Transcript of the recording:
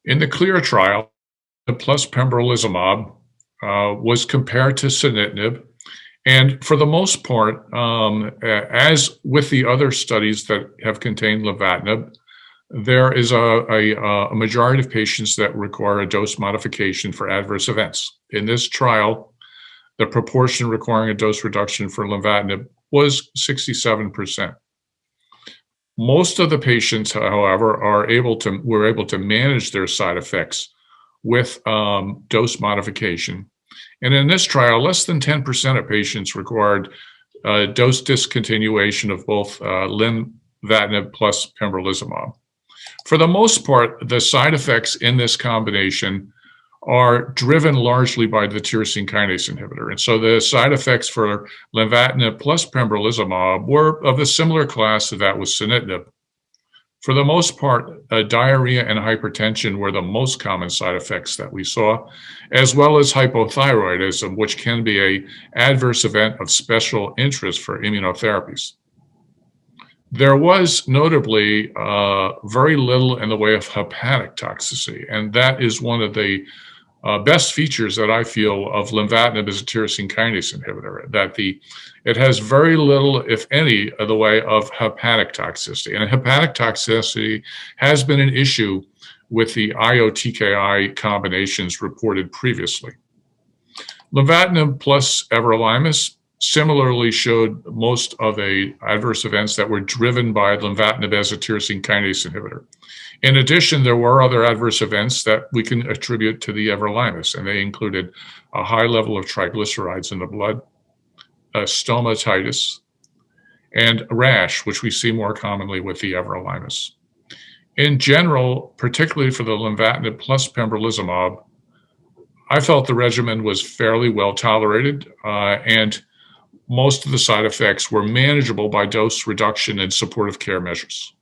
In the CLEAR trial, the plus pembrolizumab was compared to sunitinib. And for the most part, as with the other studies that have contained lenvatinib, there is a majority of patients that require a dose modification for adverse events. In this trial, the proportion requiring a dose reduction for lenvatinib was 67%. Most of the patients, however, were able to manage their side effects with dose modification. And in this trial, less than 10% of patients required dose discontinuation of both lenvatinib plus pembrolizumab. For the most part, the side effects in this combination are driven largely by the tyrosine kinase inhibitor. And so the side effects for lenvatinib plus pembrolizumab were of a similar class to that with sunitinib. For the most part, diarrhea and hypertension were the most common side effects that we saw, as well as hypothyroidism, which can be an adverse event of special interest for immunotherapies. There was notably very little in the way of hepatic toxicity, and that is one of the best features that I feel of lenvatinib as a tyrosine kinase inhibitor, that it has very little, if any, of the way of hepatic toxicity. And hepatic toxicity has been an issue with the IO-TKI combinations reported previously. Lenvatinib plus everolimus similarly showed most of the adverse events that were driven by lenvatinib as a tyrosine kinase inhibitor. In addition, there were other adverse events that we can attribute to the everolimus, and they included a high level of triglycerides in the blood, stomatitis, and rash, which we see more commonly with the everolimus. In general, particularly for the lenvatinib plus pembrolizumab, I felt the regimen was fairly well tolerated, and most of the side effects were manageable by dose reduction and supportive care measures.